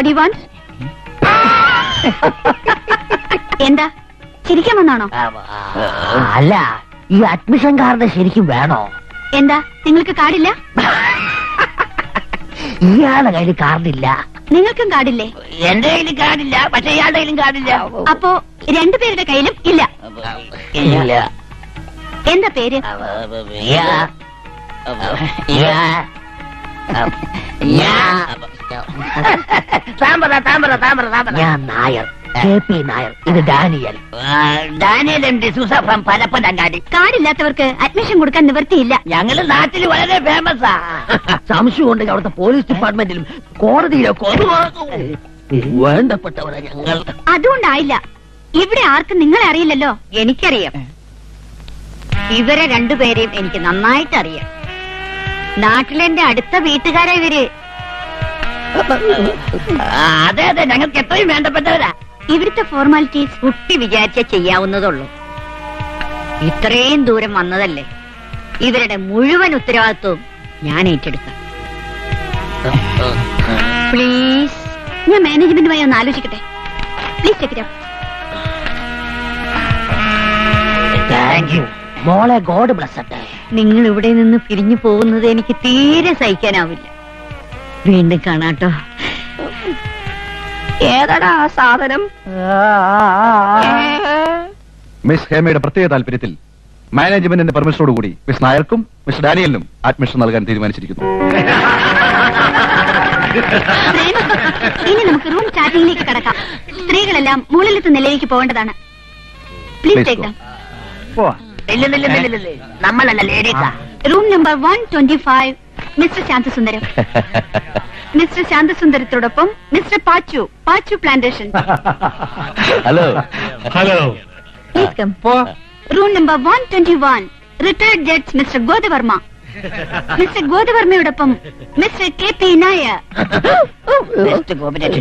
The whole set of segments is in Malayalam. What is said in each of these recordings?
What do you want? എന്താ ചിരിക്കാൻ വന്നാണോ? അല്ല, ഈ അഡ്മിഷൻ കാർഡ് ശരിക്കും വേണോ? എന്താ നിങ്ങൾക്ക് കാർഡില്ല? ഇയാളുടെ കയ്യിൽ കാർഡില്ല. നിങ്ങൾക്കും കാർഡില്ലേ? എന്റെ കയ്യിൽ കാർഡില്ല, പക്ഷെ ഇയാളുടെ കയ്യിലും കാർഡില്ല. അപ്പോ രണ്ടുപേരുടെ കയ്യിലും ഇല്ല. ഇല്ല. എന്താ പേര്? ഞാൻ നായർ, KP നായർ. ഇത് Daniel. Daniel M D'Souza from Parappanangadi. കാർഡില്ലാത്തവർക്ക് അഡ്മിഷൻ കൊടുക്കാൻ നിവൃത്തിയില്ല. ഞങ്ങള് നാട്ടിൽ വളരെ ഫേമസാ. സംശയം ഉണ്ടെങ്കിൽ അവിടുത്തെ പോലീസ് ഡിപ്പാർട്ട്മെന്റിലും കോടതിയിലൊക്കെ വേണ്ടപ്പെട്ടവരാ ഞങ്ങൾ. അതുകൊണ്ടായില്ല. ഇവിടെ ആർക്കും നിങ്ങളെ അറിയില്ലല്ലോ. എനിക്കറിയാം. ഇവരെ രണ്ടുപേരെയും എനിക്ക് നന്നായിട്ട് അറിയാം. നാട്ടിലെന്റെ അടുത്ത വീട്ടുകാരാ ഇവര്. അതെ അതെ, ഞങ്ങൾക്ക് എത്രയും വേണ്ടപ്പെട്ടവരാ. ഇവിടുത്തെ ഫോർമാലിറ്റീസ് കുട്ടി വിചാരിച്ച ചെയ്യാവുന്നതുള്ളൂ. ഇത്രയും ദൂരം വന്നതല്ലേ, ഇവരുടെ മുഴുവൻ ഉത്തരവാദിത്വവും ഞാൻ ഏറ്റെടുക്കാം. പ്ലീസ്, ഞാൻ മാനേജ്മെന്റുമായി ഒന്ന് ആലോചിക്കട്ടെ. Please check it out. Thank you മോളെ. God bless. നിങ്ങൾ ഇവിടെ നിന്ന് പിരിഞ്ഞു പോകുന്നത് എനിക്ക് തീരെ സഹിക്കാനാവില്ല. വീണ്ടും കാണാട്ടോ. ഏതാടാ ആ സാധനം? മിസ് ഹേമയുടെ പ്രത്യേക താല്പര്യത്തിൽ മാനേജ്മെന്റിന്റെ പെർമിഷനോടുകൂടി മിസ് നായർക്കും മിസ് ഡാനിയലിനും അഡ്മിഷൻ നൽകാൻ തീരുമാനിച്ചിരിക്കുന്നു. ഇനി നമുക്ക് റൂം ചാറ്റിംഗിലേക്ക് കടക്കാം. സ്ത്രീകളെല്ലാം മുകളിലത്തെ നിലയിലേക്ക് പോകേണ്ടതാണ്. Please take them. നമ്മളല്ല ലേഡീസാ. Room number 125, mister Santhasundaram. Mister ശാന്തസുന്ദരത്തോടൊപ്പം mister Pachu plantation. Hello hello. Please come. Room number 121, retired judge mister Godavarma. Mister ഗോദവർമ്മയോടൊപ്പം മിസ്റ്റർ KP നായർ.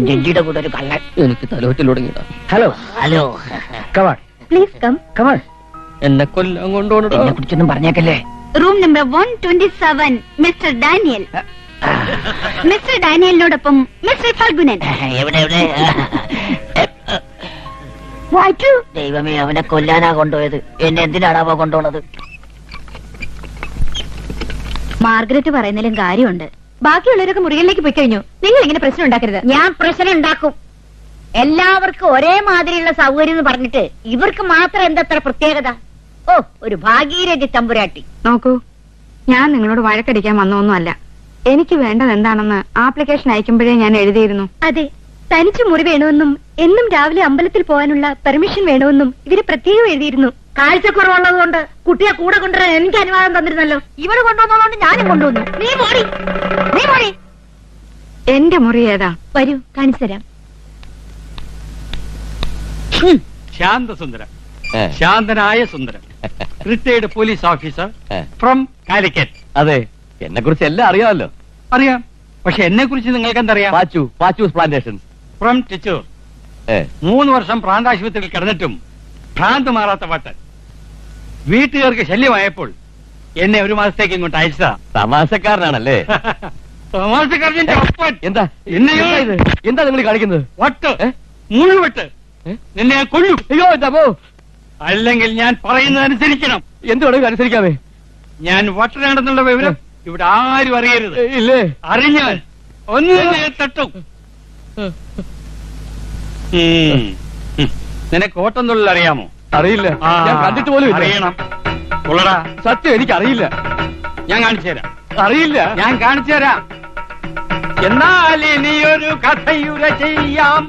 ജഡ്ജിയുടെ കൂടെ ഒരു കള്ളൻ. എനിക്ക് തലോറ്റിൽ തുടങ്ങിയതാ. Hello hello. Come on please come. Come on. എന്നെ കൊല്ലം കൊണ്ടുപോകണം. എന്നെ കുറിച്ചൊന്നും പറഞ്ഞേക്കല്ലേ. Room number 127, mister Daniel. Mister ഡാനിയലിനോടൊപ്പം മിസ്റ്റർ ഫൽഗുനൻ. എവിടെ എവിടെ? ദൈവമേ, അവനെ കൊല്ലാനാ കൊണ്ടുപോയത്. എന്നെ എന്തിനാണാവോ കൊണ്ടുപോണത്? മാർഗരറ്റ് പറയുന്നതിലും കാര്യമുണ്ട്. ബാക്കിയുള്ളവരൊക്കെ മുറികളിലേക്ക് പോയി കഴിഞ്ഞു. നിങ്ങൾ ഇങ്ങനെ പ്രശ്നം ഉണ്ടാക്കരുത്. ഞാൻ പ്രശ്നം ഉണ്ടാക്കും. എല്ലാവർക്കും ഒരേ മാതിരിയുള്ള സൗകര്യം എന്ന് പറഞ്ഞിട്ട് ഇവർക്ക് മാത്രം എന്തത്ര പ്രത്യേകത? ഓ, ഒരു ഭാഗീരഥി തമ്പുരാട്ടി. നോക്കൂ, ഞാൻ നിങ്ങളോട് വഴക്കടിക്കാൻ വന്നൊന്നുമല്ല. എനിക്ക് വേണ്ടത് എന്താണെന്ന് ആപ്ലിക്കേഷൻ അയക്കുമ്പോഴേ ഞാൻ എഴുതിയിരുന്നു. അതെ, തനിച്ച് മുറി വേണമെന്നും എന്നും രാവിലെ അമ്പലത്തിൽ പോകാനുള്ള പെർമിഷൻ വേണമെന്നും ഇവര് പ്രത്യേകം എഴുതിയിരുന്നു. കാഴ്ചക്കുറവുള്ളതുകൊണ്ട് കുട്ടിയെ കൂടെ കൊണ്ടുവരാൻ എനിക്ക് അനുവാദം തന്നിരുന്നല്ലോ. ഇവര് കൊണ്ടുവന്നതുകൊണ്ട് ഞാനും കൊണ്ടുവന്നു. നീ മോടി. എന്റെ മുറി ഏതാ? വരൂ, കാണിച്ചു തരാം. ശാന്തസുന്ദരം, ശാന്തനായ Sundaram, retired police officer from Calicut. അതെ, എന്നെ കുറിച്ച് എല്ലാം അറിയാമല്ലോ. അറിയാം, പക്ഷെ എന്നെ കുറിച്ച് നിങ്ങൾക്ക് എന്തറിയാം? പാച്ചൂസ് പ്ലാന്റേഷൻസ് ഫ്രം ടിച്ചൂർ. 3 വർഷം പ്രാന്താശുപത്രിയിൽ കിടന്നിട്ടും ഭ്രാന്ത് മാറാത്ത വട്ടൻ. വീട്ടുകാർക്ക് ശല്യമായപ്പോൾ എന്നെ 1 മാസത്തേക്ക് ഇങ്ങോട്ട് അയച്ചതാ. തമാശക്കാരനാണല്ലേ? തമാശക്കാരന്റെ ഒപ്പൻ. എന്താ എന്താ നിങ്ങൾ കാണിക്കുന്നത്? വട്ട്, 3 വെട്ട്. നിന്നെ ഞാൻ കൊല്ലും. അയ്യോ എന്താ? അല്ലെങ്കിൽ ഞാൻ പറയുന്നതനുസരിക്കണം. എന്തുവേണമെങ്കിലും അനുസരിക്കാമേ. ഞാൻ വട്ടനാണെന്നുള്ള വിവരം ഇവിടെ ആരും അറിയരുത്. ഇല്ലേ? അറിഞ്ഞാൽ ഒന്ന് തട്ടും. നിനക്ക് ഓട്ടം തൊഴിൽ അറിയാമോ? അറിയില്ല, ഞാൻ കണ്ടിട്ട് പോലും അറിയണം. കൊള്ളടാ. സത്യം എനിക്ക് അറിയില്ല. ഞാൻ കാണിച്ചു തരാം. അറിയില്ല, ഞാൻ കാണിച്ചു തരാം. എന്നാൽ ഇനിയൊരു കഥയുര ചെയ്യാം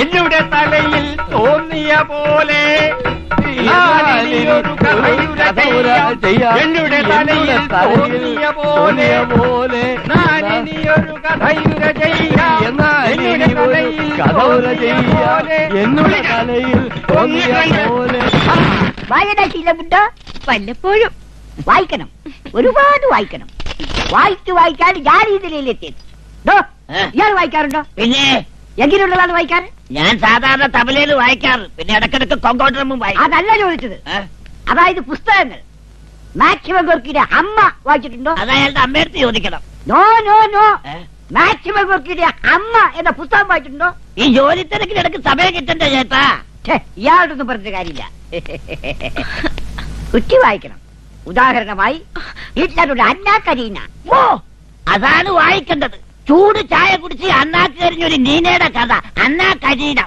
എന്നുടെ തലയിൽ തോന്നിയ പോലെ. എന്നുടെ തലയിൽ തോന്നിയ പോലെ ഞാനിനിയൊരു കഥയുര ചെയ്യാം. എന്നുടെ തലയിൽ തോന്നിയ പോലെ. വായനാശീലമുണ്ടോ? വല്ലപ്പോഴും വായിക്കണം, ഒരുപാട് വായിക്കണം. വായിക്കാൻ ഞാൻ ഈ നിലയിലെത്തിയത്. ഇയാൾ വായിക്കാറുണ്ടോ? പിന്നെ എങ്ങനെയുള്ളതാണ് വായിക്കാറ്? ഞാൻ സാധാരണ തബലയിൽ വായിക്കാറ്, പിന്നെ ഇടക്കിടക്ക് കൊങ്കോട്ടറും വായിക്കും. അതല്ല ചോദിച്ചത്. അതായത് പുസ്തകങ്ങൾ. മാക്സിമം ഗോർക്കിയുടെ അമ്മ വായിച്ചിട്ടുണ്ടോ? അത് അയാളുടെ അമ്മയടുത്ത് ചോദിക്കണം. നോ നോ നോ, മാക്സിമം നോക്കിയിട്ട് അമ്മ എന്ന പുസ്തകം വായിച്ചിട്ടുണ്ടോ? ഈ ജോലി തിരക്കിനിടക്ക് സമയം കിട്ടണ്ടേ ചേട്ടാ? ഇയാളോടൊന്നും പറഞ്ഞ കാര്യമില്ല. കുറ്റി വായിക്കണം. ഉദാഹരണമായി ഹിറ്റ്ലറുടെ അന്നാ കരീന. ഓ, അതാണ് വായിക്കേണ്ടത്. ചൂട് ചായ കുടിച്ച് അണ്ണാക്ക് കരിഞ്ഞൊരു നീനയുടെ കഥ അന്നാ കരീന.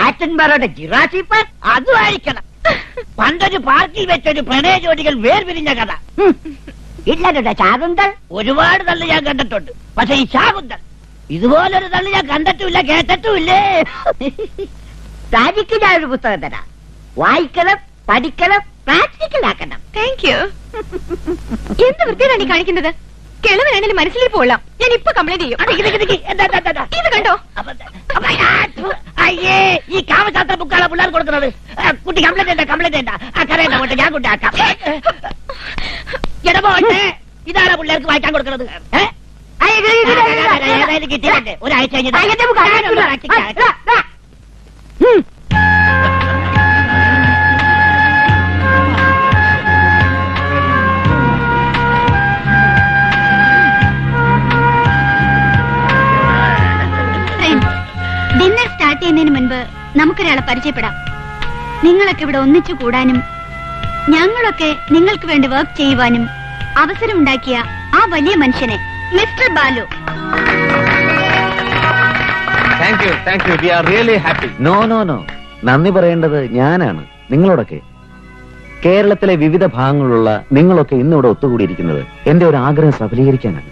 ആറ്റൻബറോയുടെ ജിറാസി പാർക്ക് അത് വായിക്കണം. പണ്ടൊരു പാർക്കിൽ വെച്ചൊരു പ്രണയ ജോഡികൾ വേർപിരിഞ്ഞ കഥ. ഹിറ്റ്ലറുടെ ശാകുന്തൾ. ഒരുപാട് തള്ളി ഞാൻ കണ്ടിട്ടുണ്ട്. പക്ഷെ ഈ ശാകുന്തൾ ഇതുപോലൊരു തള്ളി ഞാൻ കണ്ടിട്ടുമില്ല, കേട്ടിട്ടുമില്ലേ. തനിക്ക് ഞാൻ ഒരു പുസ്തകം തരാം. വായിക്കണം, പഠിക്കണം, പ്രാക്ടിക്കൽ ആക്കണം. Thank you. എന്ത് വൃത്തിയാണ് ഈ കാണിക്കുന്നത്? കിളവനാണെങ്കിലും മനസ്സിലേക്ക് പോകാം. ഞാൻ ഇപ്പൊ കംപ്ലൈന്റ് ചെയ്യും. ഇത് കണ്ടോ? അയ്യേ, ഈ കാമശാസ്ത്ര ബുക്കാണ് പിള്ളേർ കൊടുക്കുന്നത്. കുട്ടി കംപ്ലൈന്റ് ചെയ്യണ്ട. കരയണ്ട പോട്ടെ, ഞാൻ കൊണ്ടാക്കാം. ഇടപോട്ടെ, ഇതാണ് പിള്ളേർക്ക് വായിക്കാൻ കൊടുക്കുന്നത്. കിട്ടിയില്ലേ ഒരാഴ്ച ഡിന്നർ സ്റ്റാർട്ട് ചെയ്യുന്നതിന് മുൻപ് നമുക്കൊരാളെ പരിചയപ്പെടാം. നിങ്ങളൊക്കെ ഇവിടെ ഒന്നിച്ചു കൂടാനും ഞങ്ങളൊക്കെ നിങ്ങൾക്ക് വേണ്ടി വർക്ക് ചെയ്യുവാനും അവസരമുണ്ടാക്കിയ ആ വലിയ മനുഷ്യനെ, Mr Balu. Thank you. We are really happy. No നന്ദി പറയേണ്ടത് ഞാനാണ്, നിങ്ങളോടൊക്കെ. കേരളത്തിലെ വിവിധ ഭാഗങ്ങളിലുള്ള നിങ്ങളൊക്കെ ഇന്നിവിടെ ഒത്തുകൂടിയിരിക്കുന്നത് എന്റെ ഒരു ആഗ്രഹം സഫലീകരിക്കാനാണ്.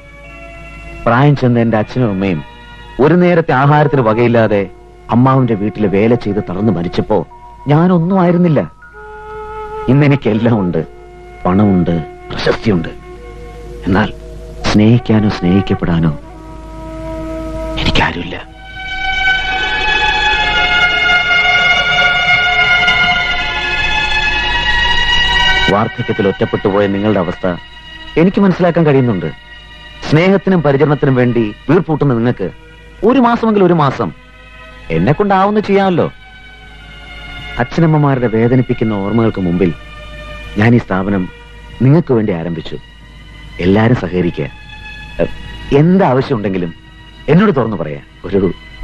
പ്രായം ചെന്ന എന്റെ അച്ഛനും അമ്മയും ഒരു നേരത്തെ ആഹാരത്തിന് വകയില്ലാതെ അമ്മാവിന്റെ വീട്ടിൽ വേല ചെയ്ത് തളർന്നു മരിച്ചപ്പോ ഞാനൊന്നും ആയിരുന്നില്ല. ഇന്നെനിക്കെല്ലാം ഉണ്ട്. പണമുണ്ട്, പ്രശസ്തിയുണ്ട്. എന്നാൽ സ്നേഹിക്കാനോ സ്നേഹിക്കപ്പെടാനോ എനിക്കാരുമില്ല. വാർദ്ധക്യത്തിൽ ഒറ്റപ്പെട്ടുപോയ നിങ്ങളുടെ അവസ്ഥ എനിക്ക് മനസ്സിലാക്കാൻ കഴിയുന്നുണ്ട്. സ്നേഹത്തിനും പരിചരണത്തിനും വേണ്ടി വീർപ്പൂട്ടുന്ന നിങ്ങൾക്ക് ഒരു മാസം എന്നെ കൊണ്ടാവുന്ന ചെയ്യാമല്ലോ. അച്ഛനമ്മമാരുടെ വേദനിപ്പിക്കുന്ന ഓർമ്മകൾക്ക് മുമ്പിൽ ഞാൻ ഈ സ്ഥാപനം നിങ്ങൾക്ക് വേണ്ടി ആരംഭിച്ചു. എല്ലാരും സഹകരിക്കുക. എന്താവശ്യമുണ്ടെങ്കിലും എന്നോട് തുറന്നു പറയാ.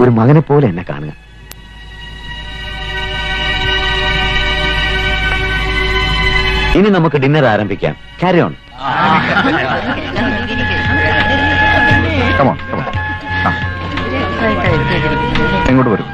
ഒരു മകനെ പോലെ എന്നെ കാണുക. ഇനി നമുക്ക് ഡിന്നർ ആരംഭിക്കാം. Carry on. എങ്ങോട്ട് വരും?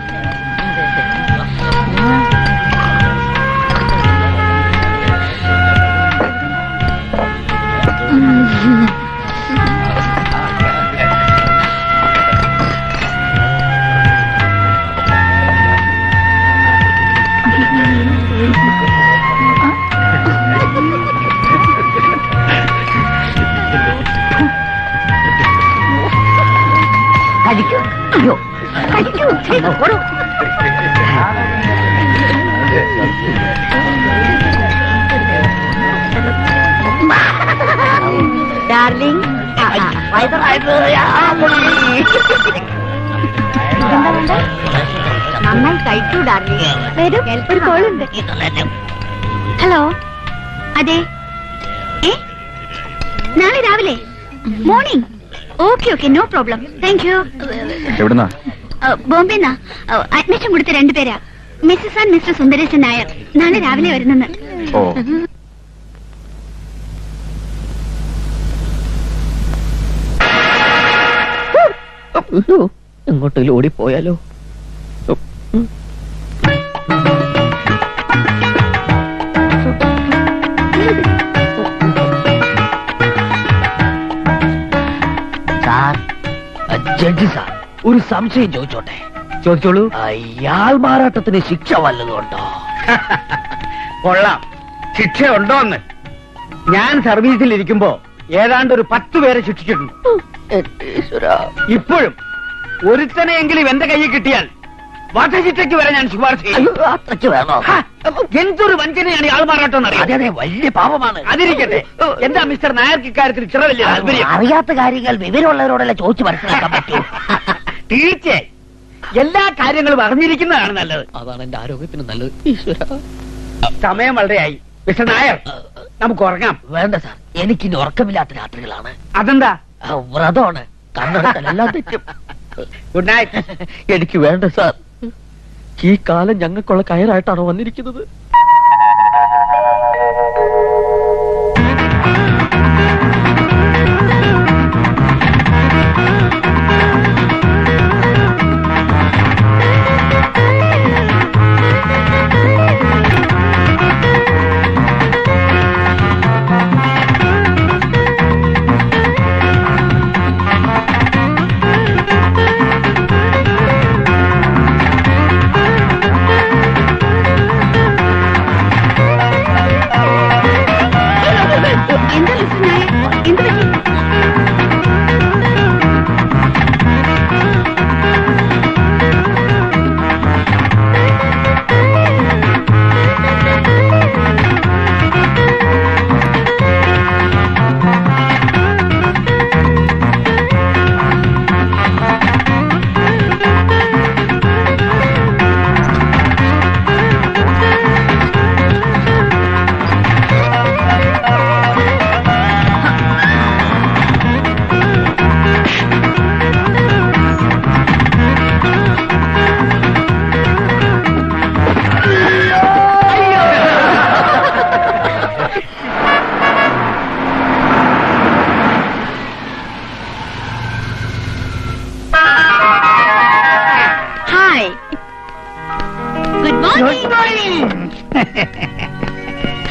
ഡാർലിംഗ്, നന്നായി കഴിച്ചു ഡാർലിംഗ്. വരും, ഒരു കോളുണ്ട്. ഹലോ, അതെ. നാളെ രാവിലെ morning. Okay, no problem. Thank you. എവിടുന്നാ? ബോംബെന്നാ. അഡ്മിഷൻ കൊടുത്ത 2 പേരാ. Mrs and Mr Sundaresan Nair. നാളെ രാവിലെ വരുന്നെന്ന്. ഓ, എങ്ങോട്ടെങ്കിലും ഓടിപ്പോയാലോ? ജഡ്ജി സാർ, ഒരു സംശയം ചോദിച്ചോട്ടെ? ചോദിച്ചോളൂ. അയാൾ മാറാട്ടത്തിന് ശിക്ഷ വല്ലതുണ്ടോ? കൊള്ളാം. ശിക്ഷയുണ്ടോന്ന് ഞാൻ സർവീസിൽ ഇരിക്കുമ്പോ ഏതാണ്ട് ഒരു 10 പേരെ ശിക്ഷിച്ചിട്ടുണ്ട്. ഇപ്പോഴും ഒരുത്തനെയെങ്കിലും എന്റെ കയ്യിൽ കിട്ടിയാൽ വധശിക്ഷയ്ക്ക് വരെ ഞാൻ ശുപാർശ ചെയ്യും. അത്രയ്ക്ക് വേണോ? എന്തൊരു വഞ്ചനയാണ് ഈ ആൾമാറാട്ടം. അതെ, വലിയ പാപമാണ്. അതിരിക്കട്ടെ, എന്താ മിസ്റ്റർ നായർക്ക് ഇക്കാര്യത്തിൽ ഇത്ര വലിയ താല്പര്യം? അറിയാത്ത കാര്യങ്ങൾ വിവരമുള്ളവരോടല്ലേ ചോദിച്ചു മനസ്സിലാക്കാൻ പറ്റൂ. തീർച്ചയായും എല്ലാ കാര്യങ്ങളും അറിഞ്ഞിരിക്കുന്നതാണ് നല്ലത്. അതാണ് എന്റെ ആരോഗ്യത്തിന് നല്ലത്. സമയം വളരെയായി. മിസ്റ്റർ നായർ, നമുക്ക് ഉറങ്ങാം. വേണ്ട സാർ, എനിക്കിനി ഉറക്കമില്ലാത്ത രാത്രികളാണ്. അതെന്താ? വ്രതമാണ്. കണ്ണെടുത്താലെല്ലാം തെറ്റും. Good night. എനിക്ക് വേണ്ട സാർ. ഈ കാലം ഞങ്ങൾക്കുള്ള കയറായിട്ടാണോ വന്നിരിക്കുന്നത്?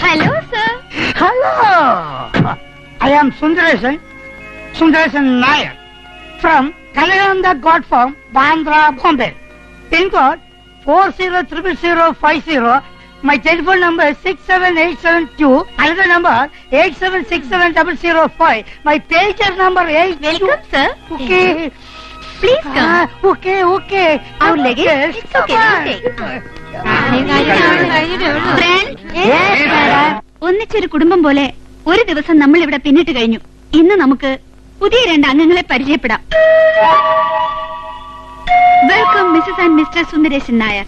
Hello, sir. Hello. I am Sundaresan Nair from Kalananda God Farm, Bandra, Bombay. Pin code 400050. My telephone number is 67872. Another number 8767005. My pager number is... Welcome, sir. Okay. Please come. Okay. Our luggage? It's okay. ഒന്നിച്ചൊരു കുടുംബം പോലെ ഒരു ദിവസം നമ്മൾ ഇവിടെ പിന്നിട്ട് കഴിഞ്ഞു. ഇന്ന് നമുക്ക് പുതിയ 2 അംഗങ്ങളെ പരിചയപ്പെടാം. Welcome Mrs and Mr Sundaresan Nair.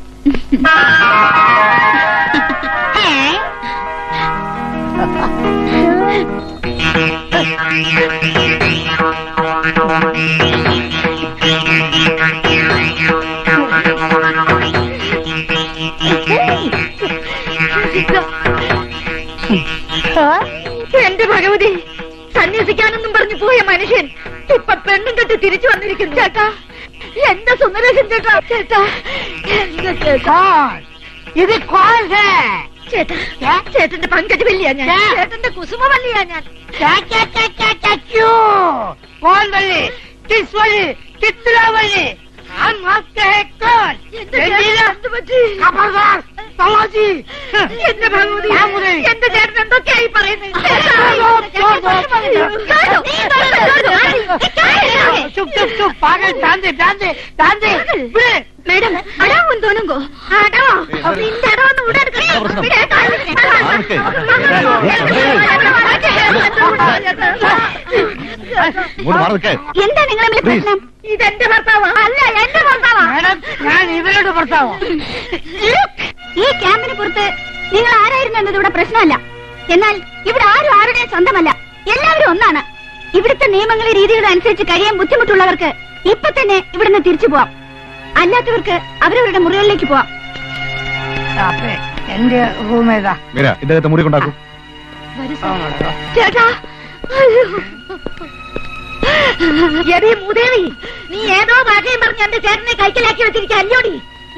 എന്റെ ഭഗവതി, സന്യസിക്കാനൊന്നും പറഞ്ഞു പോയ മനുഷ്യൻ ഇപ്പൊ പെണ്ണും കെട്ടി തിരിച്ചു വന്നിരിക്കുന്നു. ചേട്ടാ, എന്റെ സുന്ദരേശൻ ചേട്ടാ, ചേട്ടാ, എന്റെ ചേട്ടാ, ഇത് ചേട്ടാ, ചേട്ടന്റെ പങ്കജ് വല്ലിയാ ഞാൻ, ചേട്ടന്റെ കുസുമ വല്ലിയാ ഞാൻ. എന്റെ ഭഗവതി, എന്റെ ചേട്ടൻ എന്തൊക്കെയായി പറയുന്നത്? മേഡം, അടാവും തോന്നുങ്കോ? അടവോ? നിന്റെ അടവൊന്നും ഇവിടെ എന്താ നിങ്ങളെ പ്രശ്നം? ഇതെന്റെ ഭർത്താവാ? അല്ല, എന്റെ ഭർത്താവാ. ഞാൻ ഇവരുടെ ഭർത്താവാ. ഈ ക്യാമ്പിന് പുറത്ത് നിങ്ങൾ ആരായിരുന്നു എന്നത് ഇവിടെ പ്രശ്നമല്ല. എന്നാൽ ഇവിടെ ആരും ആരുടെയും സ്വന്തമല്ല, എല്ലാവരും ഒന്നാണ്. ഇവിടുത്തെ നിയമങ്ങളെ രീതികൾ അനുസരിച്ച് കഴിയാൻ ബുദ്ധിമുട്ടുള്ളവർക്ക് ഇപ്പൊ തന്നെ ഇവിടുന്ന് തിരിച്ചു പോവാം. അല്ലാത്തവർക്ക് അവരവരുടെ മുറികളിലേക്ക് പോവാം. എന്റെ റൂം ഏതാ? ഇദ്ദേഹത്തെ മുറി കൊണ്ടാക്കും. ചേട്ടാ, മൂദേവി, നീ ഏതോ ഭാഷയും പറഞ്ഞ് എന്റെ ചേട്ടനെ കൈക്കലാക്കി വെച്ചിരിക്കുക അല്ലോടി.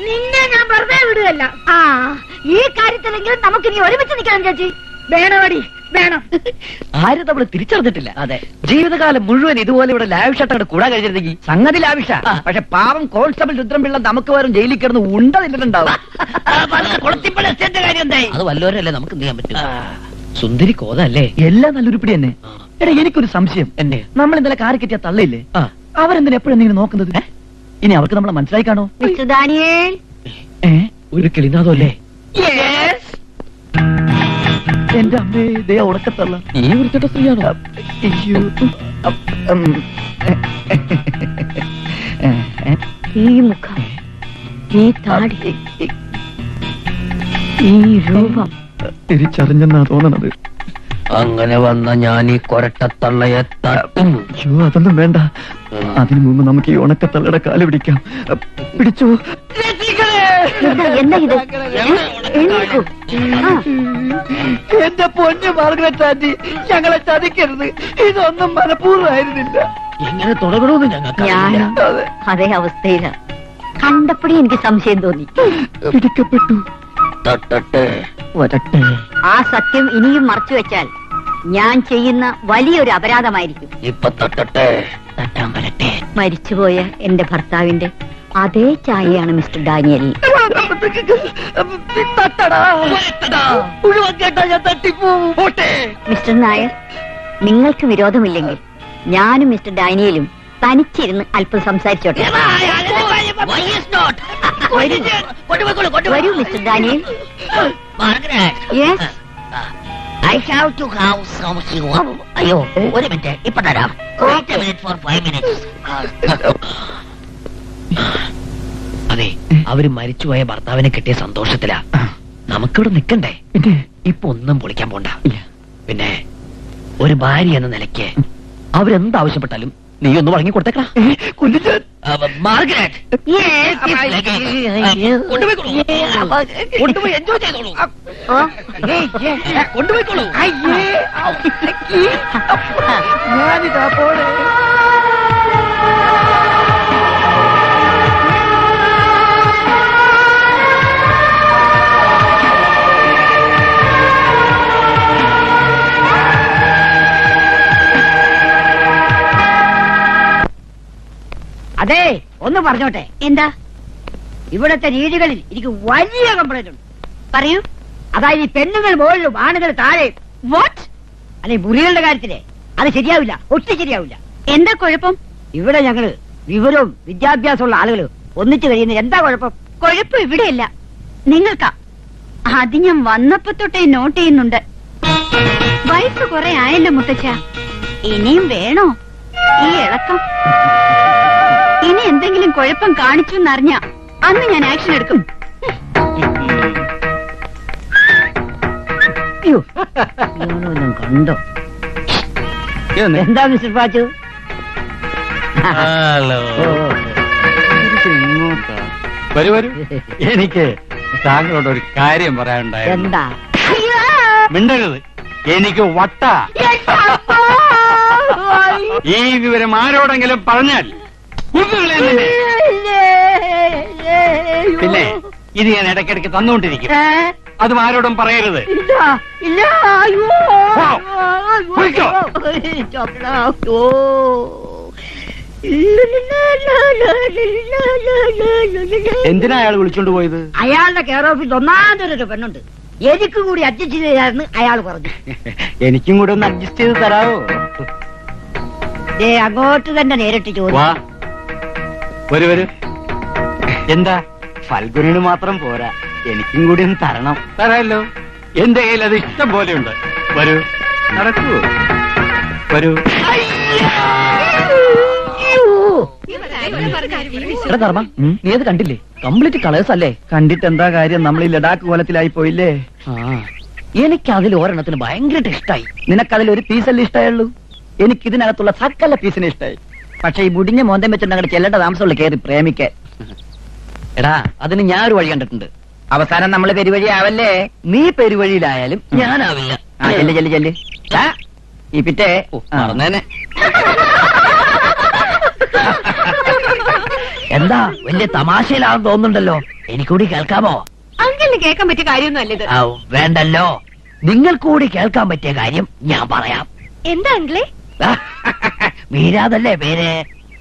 നിന്നെ ഞാൻ വെറുതെ വിടുകയല്ല. ആ, ഈ കാര്യത്തിലെങ്കിലും നമുക്ക് നീ ഒരുമിച്ച് നിൽക്കണം ചേച്ചി. വേണോടി, വേണം. ആരും നമ്മൾ തിരിച്ചറിഞ്ഞിട്ടില്ല. അതെ, ജീവിതകാലം മുഴുവൻ ഇതുപോലെ ഇവിടെ ലാവിഷായിട്ട് കൂടാൻ കഴിഞ്ഞിരുന്നെങ്കിൽ സംഗതി ലാവിഷ. പക്ഷെ പാവം കോൺസ്റ്റബിൾ രുദ്രംപിള്ള നമുക്ക് വരും ജയിലിൽ കിടന്ന് ഉണ്ടതിട്ടുണ്ടാവും. അത് വല്ലവരല്ലേ നമുക്ക് എന്ത് ചെയ്യാൻ പറ്റും? സുന്ദരി കോതല്ലേ, എല്ലാം നല്ലൊരുപ്പിടി തന്നെ. എടാ, എനിക്കൊരു സംശയം. എന്നെ നമ്മൾ ഇന്നലെ കാറി കെട്ടിയ തള്ളയില്ലേ, അവരെന്തിനാ എപ്പോഴെന്തെങ്കിലും നോക്കുന്നത്? ഇനി അവർക്ക് നമ്മളെ മനസ്സിലായി കാണോ? ദാനിയേൽ, ഒരു കിളിനാഥോ അല്ലേ? എന്റെ അമ്മേ, ഇതേ ഉടക്കത്തള്ള. ഈ വൃത്തിയുടെ സ്ത്രീയാണോ? ഈ മുഖം, ഈ താടി, ഈ രൂപം തിരിച്ചറിഞ്ഞെന്നാ തോന്നണത്. അങ്ങനെ വന്ന ഞാൻ ഈ കൊരട്ടത്തള്ളയെ തട്ടും. അയ്യോ അതൊന്നും വേണ്ട. അതിനു മുമ്പ് നമുക്ക് ഈ ഉണക്കത്തള്ളയുടെ കാല് പിടിക്കാം. പിടിച്ചോ. എന്താ ഇത്? എഴുന്നേൽക്കൂ. എന്റെ പൊന്നു മാർഗരറ്റ് ആന്റി, ഞങ്ങളെ ചതിക്കരുത്. ഇതൊന്നും മനഃപൂർവ്വമായിരുന്നില്ല. ഇങ്ങനെ തുടങ്ങണമെന്ന് ഞങ്ങൾക്ക് ഞാനും അതേ അവസ്ഥയില. കണ്ടപ്പോഴേ എനിക്ക് സംശയം തോന്നി. പിടിക്കപ്പെട്ടു. തട്ടട്ടെ വരട്ടെ. ആ സത്യം ഇനിയും മറച്ചു വെച്ചാൽ ഞാൻ ചെയ്യുന്ന വലിയൊരു അപരാധമായിരിക്കും. ഇപ്പൊ തട്ടട്ടെ. തട്ടാൻ വരട്ടെ. മരിച്ചുപോയ എന്റെ ഭർത്താവിന്റെ അതേ ചായയാണ് മിസ്റ്റർ ഡാനിയൽ. മിസ്റ്റർ നായർ, നിങ്ങൾക്ക് വിരോധമില്ലെങ്കിൽ ഞാനും മിസ്റ്റർ ഡാനിയലും തനിച്ചിരുന്ന് അല്പം സംസാരിച്ചോട്ടെ. വരൂ mister Daniel. Yes. I have to have some sugar. അയ്യോ ഒരു മിനിറ്റ് ഇപ്പൊ തരാം. Wait a minute for 5 minutes. അതെ, അവര് മരിച്ചുപോയ ഭർത്താവിനെ കിട്ടിയ സന്തോഷത്തിലാ. നമുക്കിവിടെ നിക്കണ്ടേ? ഇപ്പൊ ഒന്നും പൊളിക്കാൻ പോണ്ട. പിന്നെ ഒരു ഭാര്യ എന്ന നിലയ്ക്ക് അവരെന്താവശ്യപ്പെട്ടാലും നീ ഒന്ന് വഴങ്ങി കൊടുത്തേക്കാ. മാർഗരറ്റ്, കൊണ്ടുപോയി എൻജോയ് ചെയ്തോളൂ. കൊണ്ടുപോയിക്കോളൂ. ഞാനിതാ പോണേ. അതെ, ഒന്ന് പറഞ്ഞോട്ടെ. എന്താ? ഇവിടത്തെ രീതികളിൽ എനിക്ക് വലിയ കംപ്ലൈന്റ് ഉണ്ട്. പറയൂ. അതായത് ഈ പെണ്ണുങ്ങൾ മുകളിലും ആണുങ്ങൾ താഴെ. വാട്ട്? അല്ലെ മുറികളുടെ കാര്യത്തില് അത് ശരിയാവില്ല, ഒട്ടും ശരിയാവില്ല. എന്താ കുഴപ്പം? ഇവിടെ ഞങ്ങള് വിവരവും വിദ്യാഭ്യാസമുള്ള ആളുകൾ ഒന്നിച്ചു കഴിയുന്ന എന്താ കുഴപ്പം? കുഴപ്പം ഇവിടെയല്ല, നിങ്ങൾക്കാ. അത് ഞാൻ വന്നപ്പോ തൊട്ടേ നോട്ട് ചെയ്യുന്നുണ്ട്. വയസ്സ് കുറെ ആയല്ലോ മുത്തച്ഛ, ഇനിയും വേണോ ഈ ഇളക്കം? ഇനി എന്തെങ്കിലും കുഴപ്പം കാണിച്ചു എന്നറിഞ്ഞ അന്ന് ഞാൻ ആക്ഷൻ എടുക്കും. കണ്ടോ? എന്താ മിസ്റ്റർ പാച്ചു? വരൂ വരൂ. എനിക്ക് താങ്കളോട് ഒരു കാര്യം പറയാനുണ്ടായിരുന്നു. എന്താ? മിണ്ടരുത്, എനിക്ക് വട്ട. ഈ വിവരം ആരോടെങ്കിലും പറഞ്ഞാൽ പിന്നെ ഇത് ഞാൻ ഇടയ്ക്കിടയ്ക്ക് തന്നുകൊണ്ടിരിക്കും. അതും ആരോടും പറയരുത്. എന്തിനാ അയാൾ വിളിച്ചോണ്ട് പോയത്? അയാളുടെ കെയർ ഓഫീസ് ഒന്നാമതൊരു പെണ്ണുണ്ട്, എനിക്ക് കൂടി അഡ്ജസ്റ്റ് ചെയ്യാന്ന് അയാൾ പറഞ്ഞു. എനിക്കും കൂടെ ഒന്ന് അഡ്ജസ്റ്റ് ചെയ്ത് തരാവോ? അങ്ങോട്ട് തന്നെ നേരിട്ട് ചോദിച്ചു. വരൂ വരൂ. എന്താ? ഫൽഗുനിന് മാത്രം പോരാ, എനിക്കും കൂടി ഒന്ന് തരണം. തരാമല്ലോ, എന്റെ കയ്യിൽ അത് ഇഷ്ടം പോലെയുണ്ട്. വരൂ, നടക്കൂ. വരൂ. നീ അത് കണ്ടില്ലേ? കംപ്ലീറ്റ് കളേഴ്സ് അല്ലേ? കണ്ടിട്ട് എന്താ കാര്യം, നമ്മൾ ഈ ലഡാക്ക് കോലത്തിലായി പോയില്ലേ? എനിക്ക് അതിൽ ഒരെണ്ണത്തിന് ഭയങ്കര ഇഷ്ടായി. നിനക്കതിൽ ഒരു പീസല്ലേ ഇഷ്ടമായുള്ളൂ? എനിക്ക് ഇതിനകത്തുള്ള സകല പീസിനെ ഇഷ്ടമായി. പക്ഷെ ഈ മുടിഞ്ഞ മോന്തം വെച്ചിട്ട് അങ്ങോട്ട് ചെല്ലേണ്ട താമസമുള്ള കയറി പ്രേമിക്കാൻ. എടാ, അതിന് ഞാൻ ഒരു വഴി കണ്ടിട്ടുണ്ട്. അവസാനം നമ്മൾ പെരുവഴിയാവല്ലേ? നീ പെരുവഴിയിലായാലും ഞാനാവില്ല. ചെല്ല് ചെല്ല് ചെല്ല്. ഈ പിറ്റേ മറന്നേനെ. എന്താ വലിയ തമാശയിലാണെന്ന് തോന്നുന്നുണ്ടല്ലോ? എനിക്കൂടി കേൾക്കാമോ? അങ്കിളിന് കേൾക്കാൻ പറ്റിയ കാര്യമൊന്നും ഇത്. വേണ്ടല്ലോ, നിങ്ങൾ കൂടി കേൾക്കാൻ പറ്റിയ കാര്യം ഞാൻ പറയാം. എന്താ അങ്കിളെ? മീരാതല്ലേ പേര്?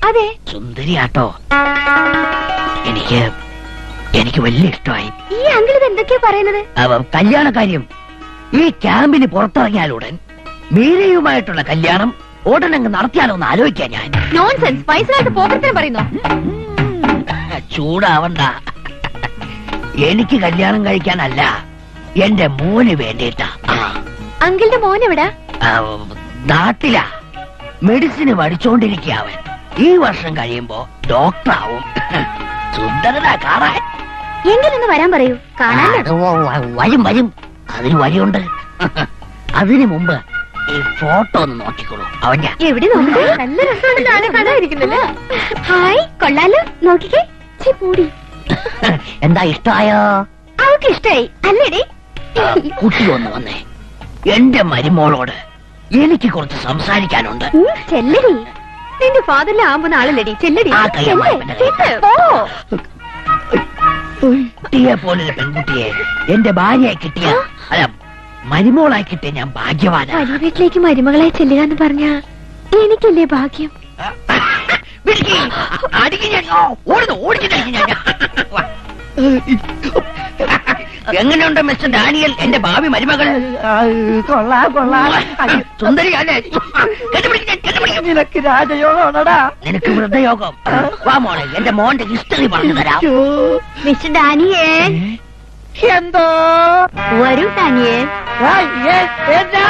അതെ. സുന്ദരിയാട്ടോ. എനിക്ക് വലിയ ഇഷ്ടമായി. ഈ അങ്കിൾ ഇത് എന്തൊക്കെയാ പറയുന്നത്? കല്യാണ കാര്യം. ഈ ക്യാമ്പിന് പുറത്തിറങ്ങിയാലുടൻ മീരയുമായിട്ടുള്ള കല്യാണം ഉടനങ്ങ് നടത്തിയാലോ എന്ന് ആലോചിക്കാൻ ഞാൻ. നോൺസെൻസ്. പൈസ പോക്കറ്റിന് പറയുന്നു. ചൂടാവണ്ട. എനിക്ക് കല്യാണം കഴിക്കാനല്ല, എന്റെ മോന് വേണ്ടിയിട്ടാ. അങ്കിളുടെ മോൻ എവിടാ? നാട്ടിലാ. മെഡിസിന് പഠിച്ചോണ്ടിരിക്കുക അവൻ. ഈ വർഷം കഴിയുമ്പോ ഡോക്ടറാവും. സുന്ദരനാ കാണാൻ. എങ്കിലൊന്ന് വരാൻ പറയൂ, കാണാൻ. വരും വരും, അതിന് വഴിയുണ്ട്. അതിനു മുമ്പ് ഫോട്ടോ ഒന്ന് നോക്കിക്കോളൂ അവൻ ഞാൻ എവിടെ നോക്കി നല്ല രസമുണ്ടല്ലോ. ഹായ് കൊള്ളാലോ, നോക്കിക്കേ. പൂടി എന്താ ഇഷ്ടമായോ? അവൾക്ക് ഇഷ്ടായി അല്ലേടി? കുട്ടി ഒന്ന് വന്നേ. എന്റെ മരുമോളോട് എനിക്ക് കുറച്ച് സംസാരിക്കാനുണ്ട്. ചെല്ലടി, നിന്റെ ഫാദറിലെ ആവുന്ന ആളല്ലടി. ചെല്ലടി. ആ കയ്യമ്മ കുട്ടിയെ പോലൊരു പെൺകുട്ടിയെ എന്റെ ഭാര്യയായി കിട്ടിയ, അല്ല മരുമോളായി കിട്ടിയ ഞാൻ ഭാഗ്യവാനാ. വലിയ വീട്ടിലേക്ക് മരുമകളായി ചെല്ലുക എന്ന് പറഞ്ഞ എനിക്കല്ലേ ഭാഗ്യം. എങ്ങനെയുണ്ട് മിസ്റ്റർ ഡാനിയൽ, എന്റെ ഭാവി മരുമകൾ? സുന്ദരി അല്ലേ? നിനക്ക് രാജയോഗമാണടാ. നിനക്ക് വൃദ്ധയോഗം. വാ മോളെ, എന്റെ മോന്റെ ഹിസ്റ്ററി പറഞ്ഞു തരാം. Mister Daniel. എന്തോ വരൂ ഡാനിയേൽ. എന്നാ